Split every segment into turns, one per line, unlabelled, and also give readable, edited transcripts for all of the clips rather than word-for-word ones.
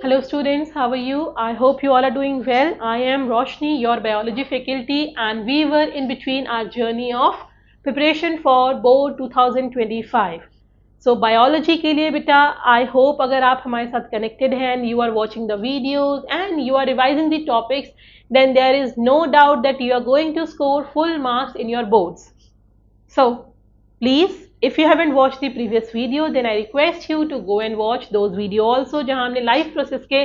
Hello students, how are you? I hope you all are doing well. I am Roshni, your biology faculty, and we were in between our journey of preparation for board 2025. So biology के लिए बेटा I hope अगर आप हमारे साथ connected हैं and you are watching the videos and you are revising the topics, then there is no doubt that you are going to score full marks in your boards. So please, if you haven't watched the previous video, then I request you to go and watch those video also, जहां हमने life process के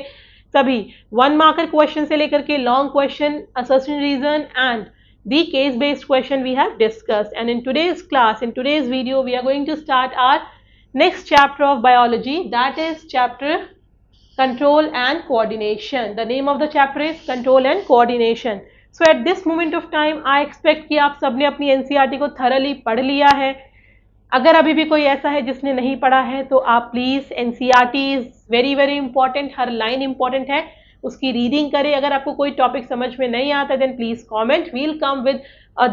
सभी 1 marker question से लेकर के long question, assertion reason and the case based question we have discussed. And in today's class, in today's video, we are going to start our next chapter of biology, that is chapter control and coordination. The name of the chapter is control and coordination. So at this moment of time I expect कि आप सबने अपनी NCERT को thoroughly पढ़ लिया है. अगर अभी भी कोई ऐसा है जिसने नहीं पढ़ा है तो आप please NCERT is very very important, her line important है, उसकी रीडिंग करें. अगर आपको कोई टॉपिक समझ में नहीं आता then please comment, we'll come with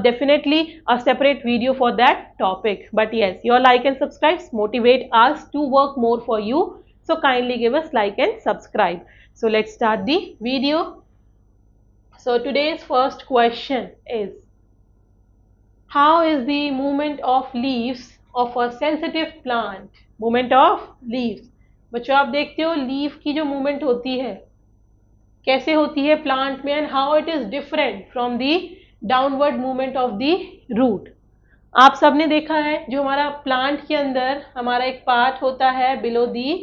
definitely a separate video for that topic. But yes, your like and subscribes motivate us to work more for you, so kindly give us like and subscribe. So let's start the video. So today's first question is, how is the movement of leaves of a sensitive plant? Movement of leaves. बच्चों आप देखते हो leaf की जो movement होती है कैसे होती है प्लांट में, and how it is different from the downward movement of the root. आप सबने देखा है जो हमारा प्लांट के अंदर हमारा एक पार्ट होता है below the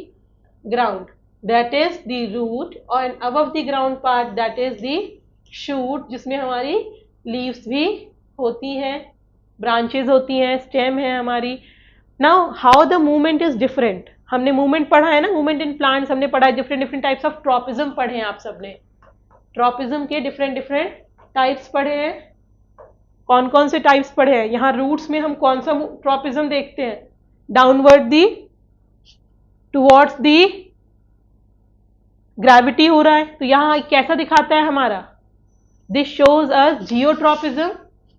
ground, that is the root, और above the ground part that is the shoot, जिसमें हमारी लीव्स भी होती हैं, ब्रांचेज होती हैं, स्टेम है हमारी. Now how the movement is different. हमने मूवमेंट पढ़ा है ना, मूवमेंट इन प्लांट्स हमने पढ़ा है, different different types of tropism पढ़े हैं आप सबने. ट्रॉपिज्म के डिफरेंट डिफरेंट टाइप्स पढ़े हैं. कौन कौन से टाइप्स पढ़े हैं? यहाँ रूट्स में हम कौन सा ट्रॉपिज्म देखते हैं? Downward the towards the gravity हो रहा है, तो यहाँ कैसा दिखाता है हमारा? This shows us geotropism,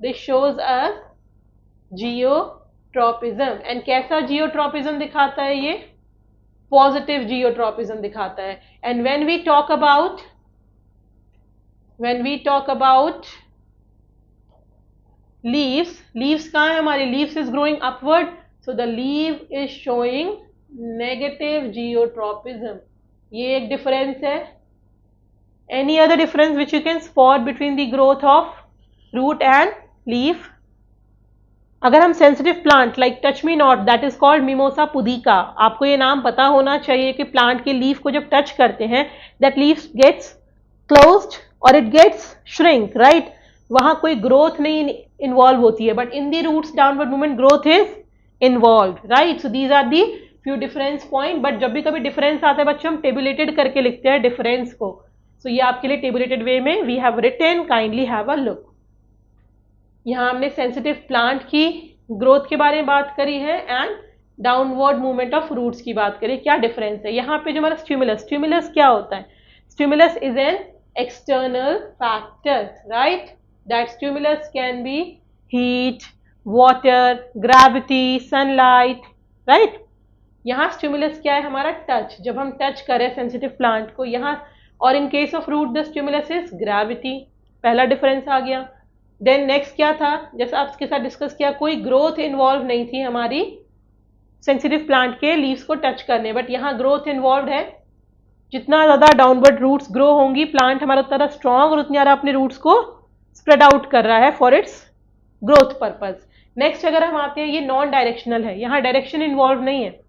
this shows us geotropism. And कैसा जियोट्रॉपिज्म दिखाता है? ये पॉजिटिव जियोट्रॉपिज्म दिखाता है. And when we talk about leaves कहाँ है हमारी? Leaves is growing upward, so the leaf is showing negative geotropism. ये एक डिफरेंस है. Any other difference which you can spot between the growth of root and leaf? अगर हम sensitive plant like touch me not, that is called mimosa pudica, आपको ये नाम पता होना चाहिए कि प्लांट के लीफ को जब टच करते हैं दैट लीफ गेट्स क्लोज्ड और इट गेट्स श्रिंक, राइट? वहां कोई ग्रोथ नहीं इन्वॉल्व होती है, but in the roots downward movement growth is involve, right? So these are the few difference point. But जब भी कभी डिफरेंस आता है बच्चों हम टेबुलेटेड करके लिखते हैं डिफरेंस को. सो ये आपके लिए टेबुलेटेड वे में we have written, kindly have a look. यहाँ हमने सेंसिटिव प्लांट की ग्रोथ के बारे में बात करी है and downward movement of roots की बात करी. क्या डिफरेंस है यहाँ पे? जो हमारा स्टिमुलस क्या होता है? Stimulus is an external factor, right? That stimulus can be heat, water, gravity, sunlight, right? यहाँ स्टिमुलस क्या है हमारा? टच. जब हम टच करें सेंसिटिव प्लांट को यहाँ, और in case of root the stimulus is gravity. पहला डिफरेंस आ गया. देन नेक्स्ट क्या था, जैसा आपके साथ डिस्कस किया, कोई ग्रोथ इन्वॉल्व नहीं थी हमारी सेंसिटिव प्लांट के लीव्स को टच करने, बट यहाँ ग्रोथ इन्वॉल्व है. जितना ज़्यादा डाउनवर्ड रूट्स ग्रो होंगी प्लांट हमारा उतना ज़्यादा स्ट्रॉन्ग और उतनी ज़्यादा अपने रूट्स को स्प्रेड आउट कर रहा है for its growth purpose. Next अगर हम आते हैं, ये नॉन डायरेक्शनल है, यहाँ डायरेक्शन इन्वॉल्व नहीं है.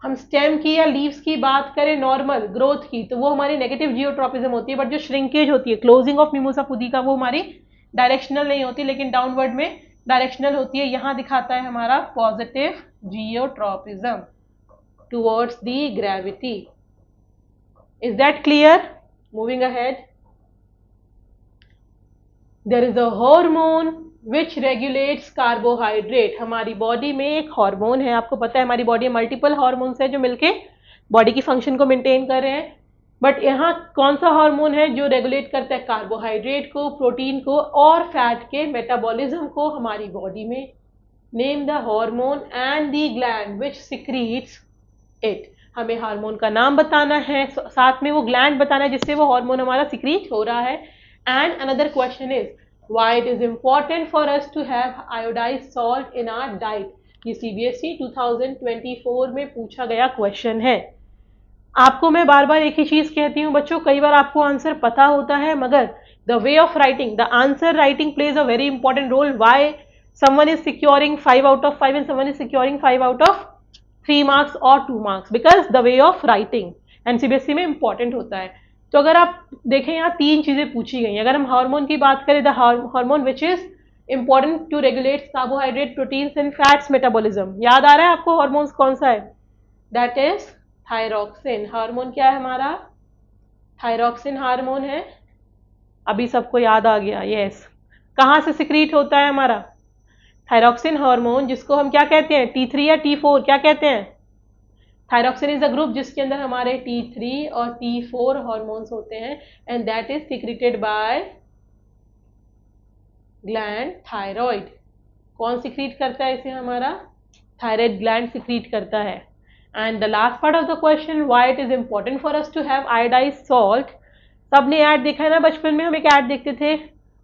हम स्टेम की या लीव्स की बात करें नॉर्मल ग्रोथ की, तो वो हमारी नेगेटिव जियोट्रॉपिज्म होती है, बट जो श्रिंकेज होती है, क्लोजिंग ऑफ मिमोसा पुदीका, वो हमारी डायरेक्शनल नहीं होती, लेकिन डाउनवर्ड में डायरेक्शनल होती है. यहाँ दिखाता है हमारा positive geotropism towards the gravity. Is that clear? Moving ahead. There is a hormone which regulates carbohydrate. हमारी बॉडी में एक हार्मोन है, आपको पता है हमारी बॉडी में मल्टीपल हार्मोन्स है जो मिलके बॉडी की फंक्शन को मेंटेन कर रहे हैं. बट यहाँ कौन सा हार्मोन है जो रेगुलेट करता है कार्बोहाइड्रेट को, प्रोटीन को और फैट के मेटाबॉलिज्म को हमारी बॉडी में? Name the hormone and the gland which secretes it. हमें हार्मोन का नाम बताना है, साथ में वो ग्लैंड बताना है जिससे वो हार्मोन हमारा सिक्रीट हो रहा है. And another question is why it is important for us to have iodised salt in our diet. ये CBSE 2024 में पूछा गया क्वेश्चन है. आपको मैं बार बार एक ही चीज कहती हूँ बच्चों, कई बार आपको आंसर पता होता है मगर the way of writing, the answer writing plays a very important role. Why someone is securing 5 out of 5 and someone is securing 5 out of 3 marks or 2 marks because the way of writing and CBSE में important होता है. तो अगर आप देखें यहाँ 3 चीजें पूछी गई. अगर हम हार्मोन की बात करें, the hormone which is important to regulate carbohydrate, proteins and fats metabolism. याद आ रहा है आपको हार्मोन्स कौन सा है? That is thyroxine. हार्मोन क्या है हमारा? थायरॉक्सिन हार्मोन है. अभी सबको याद आ गया. यस. कहाँ से सिक्रीट होता है हमारा थायरॉक्सिन हार्मोन, जिसको हम क्या कहते हैं? T3 या T4 क्या कहते हैं? थायरॉक्सिन इज अ ग्रुप जिसके अंदर हमारे T3 और T4 हार्मोन्स होते हैं and that is secreted by gland thyroid. कौन सिक्रीट करता है इसे? हमारा थायराइड ग्लैंड सिक्रीट करता है. And the last part of the question, why it is important for us to have iodised salt. सबने ऐड देखा है ना बचपन में, हम एक ऐड देखते थे,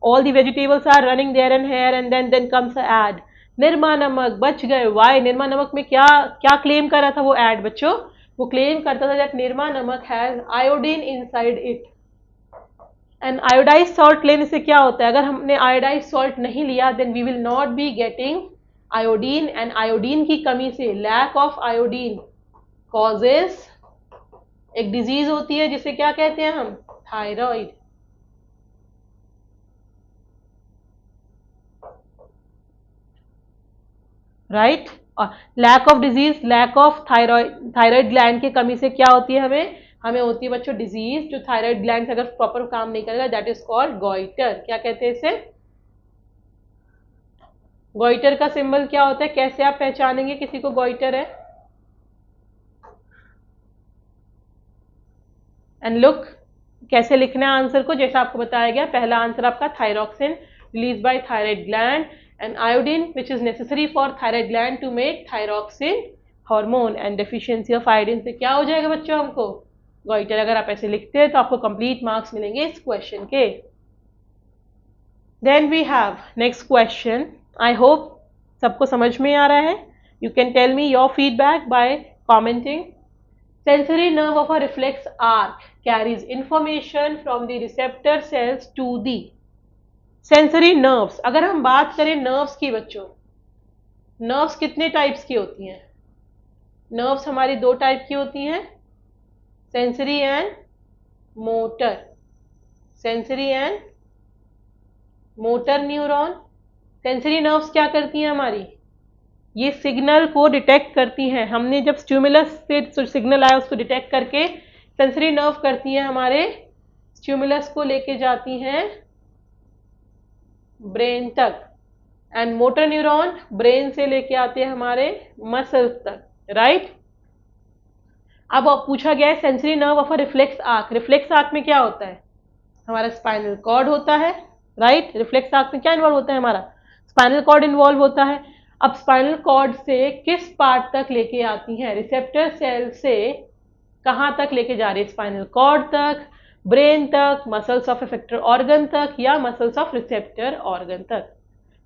all the vegetables are running there and here and then comes a ad, Nirma नमक बच गए. वाई? निरमा नमक में क्या क्या क्लेम कर रहा था वो ऐड बच्चों? वो क्लेम करता था दैट निरमा नमक has iodine inside it. And iodised salt लेने से क्या होता है? अगर हमने आयोडाइज्ड सॉल्ट नहीं लिया then we will not be getting iodine, and iodine की कमी से, लैक ऑफ आयोडीन कॉजेज एक डिजीज होती है जिसे क्या कहते हैं हम? थायराइड. राइट. और lack of disease, lack of thyroid gland की कमी से क्या होती है हमें होती है बच्चों डिजीज. जो थायराइड ग्लैंड अगर प्रॉपर काम नहीं करेगा दैट इज कॉल्ड गॉइटर. क्या कहते हैं इसे? गॉइटर का सिंबल क्या होता है? कैसे आप पहचानेंगे किसी को गॉइटर है? एंड लुक, कैसे लिखना है आंसर को? जैसा आपको बताया गया, पहला आंसर आपका thyroxine release by thyroid gland and iodine which is necessary for thyroid gland to make thyroxine hormone, and deficiency of iodine से क्या हो जाएगा बच्चों हमको? गॉइटर. अगर आप ऐसे लिखते हैं तो आपको कंप्लीट मार्क्स मिलेंगे इस क्वेश्चन के. Then we have next question. I hope सबको समझ में आ रहा है. You can tell me your feedback by commenting. Sensory nerve of a reflex arc carries information from the receptor cells to the sensory nerves. अगर हम बात करें नर्व्स की बच्चों, नर्व्स कितने टाइप्स की होती हैं? नर्व्स हमारी 2 टाइप की होती हैं, sensory and motor. Sensory and motor neuron. Sensory nerves क्या करती हैं हमारी? ये सिग्नल को डिटेक्ट करती हैं. हमने जब स्टिमुलस से सिग्नल आया उसको डिटेक्ट करके सेंसरी नर्व करती हैं हमारे स्टिमुलस को लेके जाती हैं ब्रेन तक, एंड मोटर न्यूरॉन ब्रेन से लेके आते हैं हमारे मसल्स तक. राइट. अब पूछा गया है sensory nerve of a reflex arc. Reflex arc में क्या होता है? हमारा स्पाइनल कॉर्ड होता है. राइट. रिफ्लेक्स आर्क में क्या इन्वॉल्व होता है? हमारा स्पाइनल कॉर्ड इन्वॉल्व होता है. अब स्पाइनल कॉर्ड से किस पार्ट तक लेके आती हैं? रिसेप्टर सेल से कहाँ तक लेके जा रही है? स्पाइनल कॉर्ड तक, ब्रेन तक, मसल्स ऑफ इफेक्टर ऑर्गन तक, या मसल्स ऑफ रिसेप्टर ऑर्गन तक.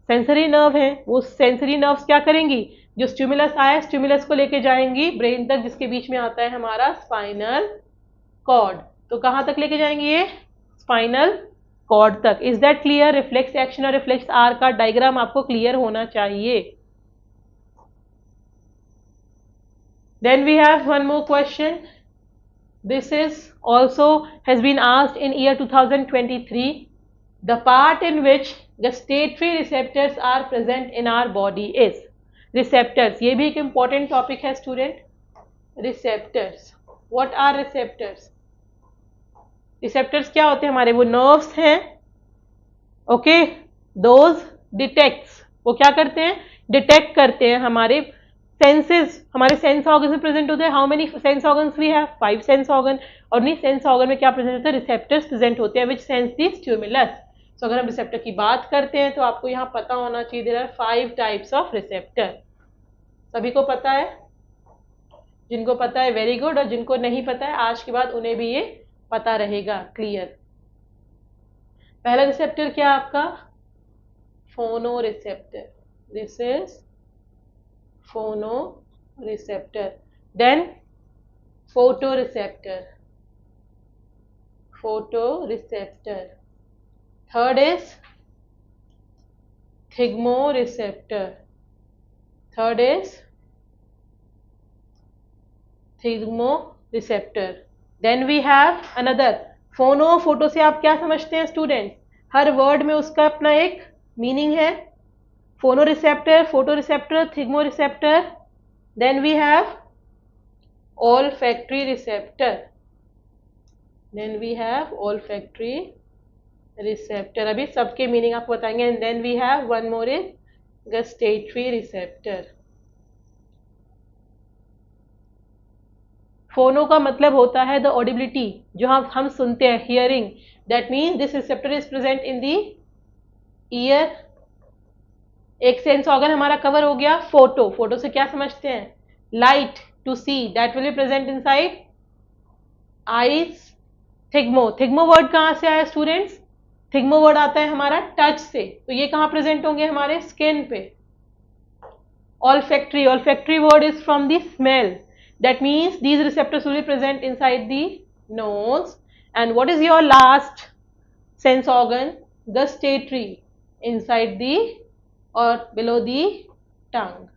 सेंसरी नर्व है, वो सेंसरी नर्व्स क्या करेंगी? जो स्टिमुलस आया स्टिमुलस को लेके जाएंगी ब्रेन तक, जिसके बीच में आता है हमारा स्पाइनल कॉर्ड. तो कहाँ तक लेके जाएंगे? ये स्पाइनल कॉर्ड तक. Is that clear? Reflex action और रिफ्लेक्स आर का डायग्राम आपको क्लियर होना चाहिए. Then we have one more question. This is also has been asked in year 2023. The part in which gustatory receptors are present in our body is receptors. ये भी एक important topic है student. Receptors. What are receptors? Receptors क्या होते हैं हमारे? वो nerves हैं. Okay. Those detects. वो क्या करते हैं? Detect करते हैं हमारे सेंसेस. हमारे सेंस ऑर्गन में प्रेजेंट होते हैं. How many sense organs we have? 5 sense organ. और नहीं सेंस ऑर्गन में क्या प्रेजेंट होता है? रिसेप्टर्स प्रेजेंट होते हैं विच सेंस दी स्टिमुलस. सो अगर हम रिसेप्टर की बात करते हैं तो आपको यहाँ पता होना चाहिए there are 5 types of receptor. सभी को पता है? जिनको पता है वेरी गुड, और जिनको नहीं पता है आज के बाद उन्हें भी ये पता रहेगा। क्लियर। पहला रिसेप्टर क्या आपका? Phono receptor. This is phono receptor. Then photo receptor. Photo receptor. Third is thigmoreceptor. Third is thigmoreceptor. Then we have another phono. Photo से आप क्या समझते हैं स्टूडेंट? हर वर्ड में उसका अपना एक मीनिंग है। Phono receptor, photo receptor, thigmo receptor. Then we have olfactory receptor. Then we have olfactory receptor. अभी सबके मीनिंग आपको बताएंगे। And then we have one more is gustatory receptor. फोनो का मतलब होता है द ऑडिबिलिटी, जो हम सुनते हैं, hearing. That means this receptor is present in the ear. एक सेंस ऑर्गन हमारा कवर हो गया। फोटो, फोटो से क्या समझते हैं? Light to see, that will be present inside eyes. Thigmo, thigmo word कहाँ से आया स्टूडेंट्स? थिग्मो वर्ड आता है हमारा टच से, तो ये कहाँ प्रेजेंट होंगे? हमारे स्किन पे। olfactory, olfactory word is from the smell. That means these receptors will be present inside the nose. And what is your last sense organ? Gustatory, inside the or below the tongue.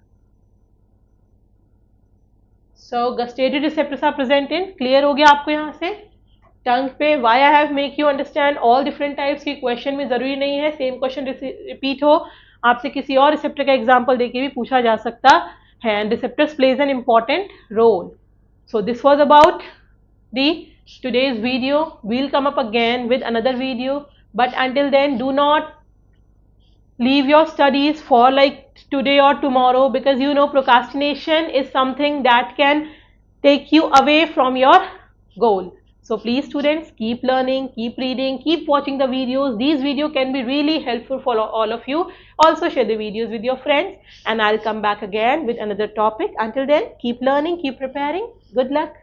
So gustatory receptors are present in, clear हो गया आपको यहाँ से? टंग पे why I have make you understand all different types की question में जरूरी नहीं है सेम क्वेश्चन रिपीट हो, आपसे किसी और रिसेप्टर का एग्जाम्पल देके भी पूछा जा सकता है। And receptors plays an important role. So this was about the today's video. We'll come up again with another video, but until then do not leave your studies for like today or tomorrow, because you know procrastination is something that can take you away from your goal. So please students, keep learning, keep reading, keep watching the videos. These videos can be really helpful for all of you. Also share the videos with your friends, and I'll come back again with another topic. Until then, keep learning, keep preparing. Good luck.